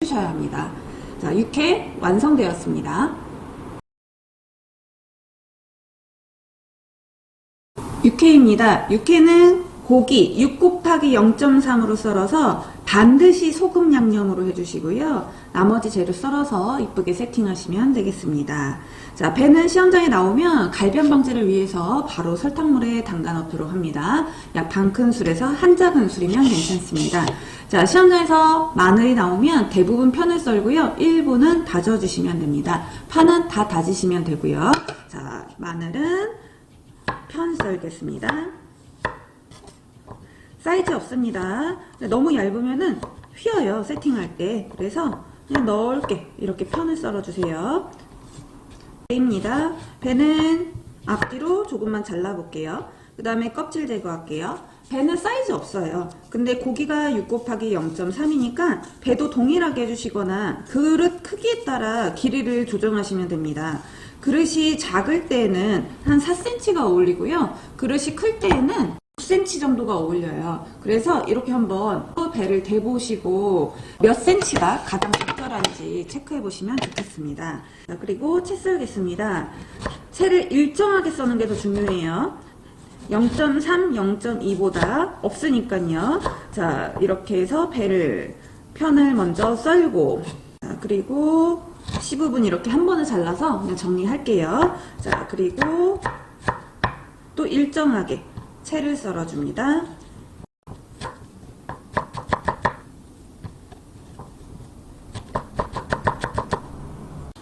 해주셔야 합니다. 자, 육회 완성되었습니다. 육회입니다. 육회는 고기 6 곱하기 0.3으로 썰어서 반드시 소금 양념으로 해주시고요. 나머지 재료 썰어서 이쁘게 세팅하시면 되겠습니다. 자, 배는 시험장에 나오면 갈변 방지를 위해서 바로 설탕물에 담가 넣도록 합니다. 약 반 큰술에서 한 작은술이면 괜찮습니다. 자, 시험장에서 마늘이 나오면 대부분 편을 썰고요. 일부는 다져주시면 됩니다. 파는 다 다지시면 되고요. 자, 마늘은 편 썰겠습니다. 사이즈 없습니다. 너무 얇으면은 휘어요, 세팅할 때. 그래서 그냥 넓게 이렇게 편을 썰어주세요. 배입니다. 배는 앞뒤로 조금만 잘라볼게요. 그 다음에 껍질 제거할게요. 배는 사이즈 없어요. 근데 고기가 6 곱하기 0.3이니까 배도 동일하게 해주시거나 그릇 크기에 따라 길이를 조정하시면 됩니다. 그릇이 작을 때는 한 4cm가 어울리고요. 그릇이 클 때는 6cm 정도가 어울려요. 그래서 이렇게 한번 배를 대보시고 몇 cm가 가장 적절한지 체크해 보시면 좋겠습니다. 자, 그리고 채 썰겠습니다. 채를 일정하게 써는 게 더 중요해요. 0.3, 0.2보다 없으니까요. 자, 이렇게 해서 배를 편을 먼저 썰고, 자, 그리고 15분 이렇게 한 번에 잘라서 그냥 정리할게요. 자, 그리고 또 일정하게 채를 썰어줍니다.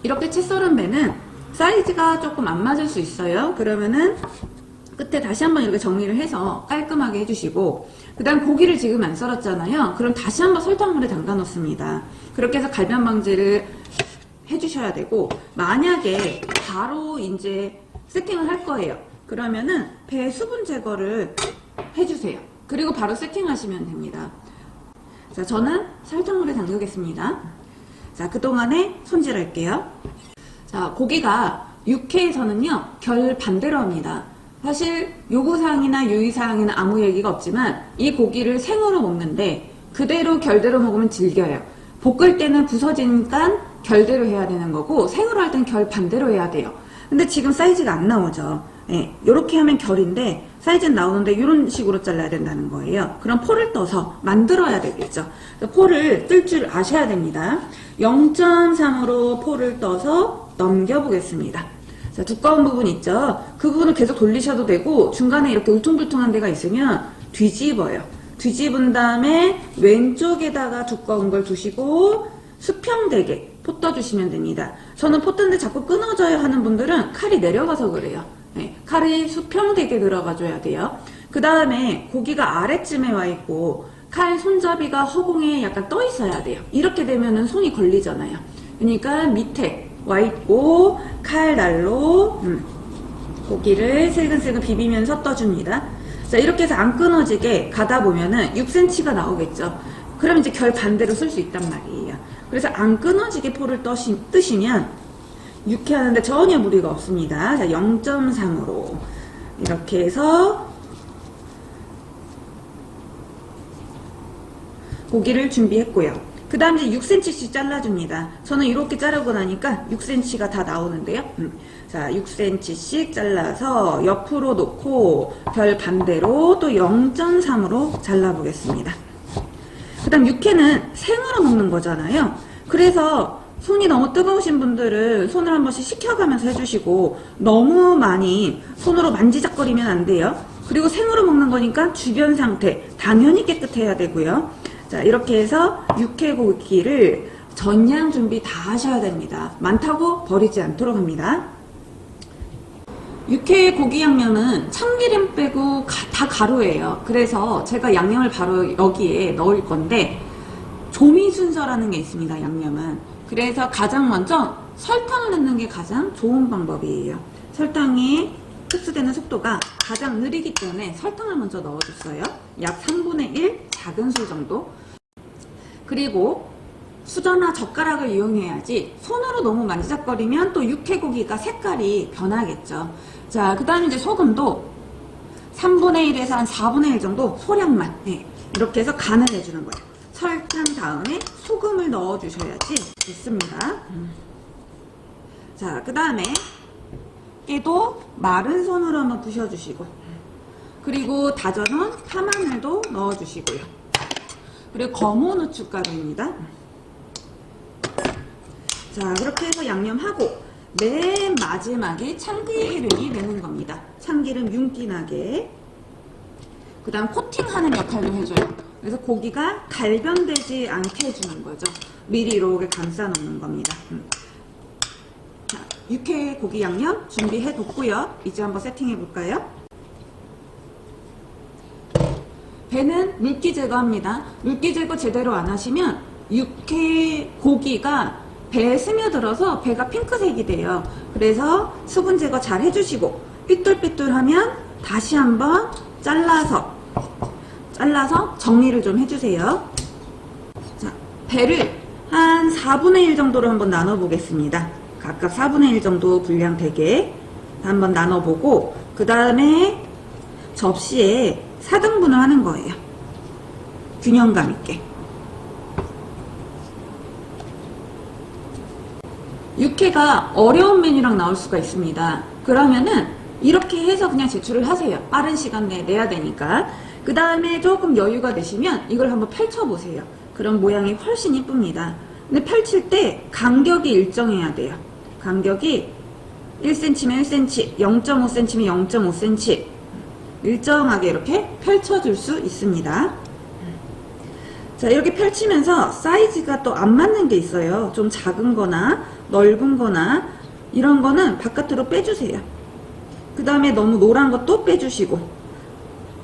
이렇게 채 썰은 배는 사이즈가 조금 안 맞을 수 있어요. 그러면은 끝에 다시 한번 이렇게 정리를 해서 깔끔하게 해주시고, 그 다음 고기를 지금 안 썰었잖아요. 그럼 다시 한번 설탕물에 담가 놓습니다. 그렇게 해서 갈변 방지를 해주셔야 되고, 만약에 바로 이제 세팅을 할 거예요. 그러면은 배 수분 제거를 해주세요. 그리고 바로 세팅하시면 됩니다. 자, 저는 설탕물에 담그겠습니다. 자, 그동안에 손질할게요. 자, 고기가 육회에서는요, 결 반대로 합니다. 사실 요구사항이나 유의사항에는 아무 얘기가 없지만 이 고기를 생으로 먹는데 그대로 결대로 먹으면 질겨요. 볶을 때는 부서지니까 결대로 해야 되는 거고, 생으로 할 땐 결 반대로 해야 돼요. 근데 지금 사이즈가 안 나오죠. 네, 이렇게 하면 결인데 사이즈는 나오는데 이런 식으로 잘라야 된다는 거예요. 그럼 포를 떠서 만들어야 되겠죠. 포를 뜰 줄 아셔야 됩니다. 0.3으로 포를 떠서 넘겨보겠습니다. 자, 두꺼운 부분 있죠. 그 부분을 계속 돌리셔도 되고, 중간에 이렇게 울퉁불퉁한 데가 있으면 뒤집어요. 뒤집은 다음에 왼쪽에다가 두꺼운 걸 두시고 수평되게 포 떠주시면 됩니다. 저는 포 뜨는데 자꾸 끊어져야 하는 분들은 칼이 내려가서 그래요. 네, 칼이 수평되게 들어가줘야 돼요. 그 다음에 고기가 아래쯤에 와 있고 칼 손잡이가 허공에 약간 떠 있어야 돼요. 이렇게 되면은 손이 걸리잖아요. 그러니까 밑에 와 있고 칼날로 고기를 슬근슬근 비비면서 떠줍니다. 자, 이렇게 해서 안 끊어지게 가다 보면은 6cm가 나오겠죠. 그럼 이제 결 반대로 쓸 수 있단 말이에요. 그래서 안 끊어지게 포를 뜨시면 육회하는데 전혀 무리가 없습니다. 자, 0.3으로 이렇게 해서 고기를 준비했고요. 그 다음 이제 6cm씩 잘라줍니다. 저는 이렇게 자르고 나니까 6cm가 다 나오는데요. 자, 6cm씩 잘라서 옆으로 놓고 결 반대로 또 0.3으로 잘라보겠습니다. 그 다음 육회는 생으로 먹는 거잖아요. 그래서 손이 너무 뜨거우신 분들은 손을 한 번씩 식혀가면서 해주시고, 너무 많이 손으로 만지작거리면 안 돼요. 그리고 생으로 먹는 거니까 주변 상태 당연히 깨끗해야 되고요. 자, 이렇게 해서 육회 고기를 전량 준비 다 하셔야 됩니다. 많다고 버리지 않도록 합니다. 육회 고기 양념은 참기름 빼고 다 가루예요. 그래서 제가 양념을 바로 여기에 넣을 건데, 조미 순서라는 게 있습니다, 양념은. 그래서 가장 먼저 설탕을 넣는 게 가장 좋은 방법이에요. 설탕이 흡수되는 속도가 가장 느리기 때문에 설탕을 먼저 넣어줬어요. 약 3분의 1 작은 술 정도. 그리고 수저나 젓가락을 이용해야지 손으로 너무 만지작거리면 또 육회고기가 색깔이 변하겠죠. 자, 그 다음에 이제 소금도 3분의 1에서 한 4분의 1 정도 소량만, 네, 이렇게 해서 간을 해주는 거예요. 설탕, 다음에 소금을 넣어 주셔야지 좋습니다. 자, 그 다음에 깨도 마른 손으로 한번 부셔주시고, 그리고 다져놓은 파마늘도 넣어주시고요. 그리고 검은 후춧가루입니다. 자, 그렇게 해서 양념하고 맨 마지막에 참기름이 되는 겁니다. 참기름 윤기 나게. 그 다음 코팅하는 역할도 해줘요. 그래서 고기가 갈변되지 않게 해주는 거죠. 미리 이렇게 감싸 놓는 겁니다. 자, 육회 고기 양념 준비해 뒀고요. 이제 한번 세팅해 볼까요? 배는 물기 제거합니다. 물기 제거 제대로 안 하시면 육회 고기가 배에 스며들어서 배가 핑크색이 돼요. 그래서 수분 제거 잘 해주시고, 삐뚤삐뚤하면 다시 한번 잘라서 정리를 좀 해주세요. 자, 배를 한 4분의 1 정도로 한번 나눠 보겠습니다. 각각 4분의 1 정도 분량 되게 한번 나눠보고, 그 다음에 접시에 4등분을 하는 거예요. 균형감 있게. 육회가 어려운 메뉴랑 나올 수가 있습니다. 그러면은 이렇게 해서 그냥 제출을 하세요. 빠른 시간 내에 내야 되니까. 그 다음에 조금 여유가 되시면 이걸 한번 펼쳐보세요. 그럼 모양이 훨씬 이쁩니다. 근데 펼칠 때 간격이 일정해야 돼요. 간격이 1cm면 1cm, 0.5cm면 0.5cm 일정하게 이렇게 펼쳐줄 수 있습니다. 자, 이렇게 펼치면서 사이즈가 또 안 맞는 게 있어요. 좀 작은 거나 넓은 거나 이런 거는 바깥으로 빼주세요. 그 다음에 너무 노란 것도 빼주시고.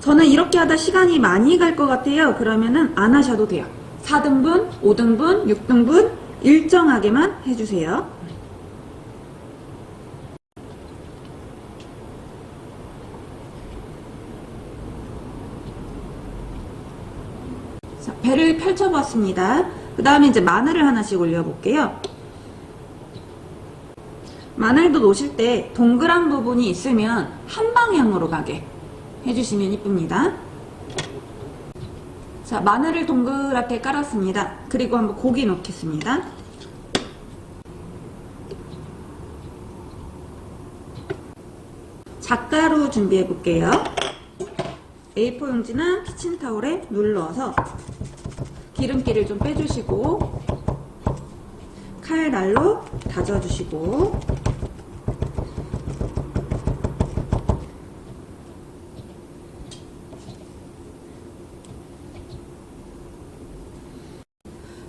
저는 이렇게 하다 시간이 많이 갈 것 같아요. 그러면은 안 하셔도 돼요. 4등분, 5등분, 6등분 일정하게만 해주세요. 자, 배를 펼쳐봤습니다. 그 다음에 이제 마늘을 하나씩 올려볼게요. 마늘도 놓으실 때 동그란 부분이 있으면 한 방향으로 가게 해주시면 이쁩니다. 자, 마늘을 동그랗게 깔았습니다. 그리고 한번 고기 넣겠습니다. 잣가루 준비해 볼게요. A4 용지나 키친타올에 눌러서 기름기를 좀 빼주시고, 칼날로 다져주시고,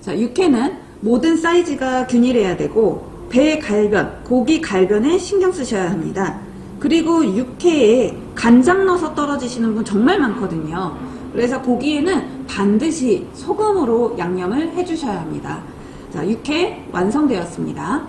자, 육회는 모든 사이즈가 균일해야 되고, 배 갈변, 고기 갈변에 신경 쓰셔야 합니다. 그리고 육회에 간장 넣어서 떨어지시는 분 정말 많거든요. 그래서 고기에는 반드시 소금으로 양념을 해주셔야 합니다. 자, 육회 완성되었습니다.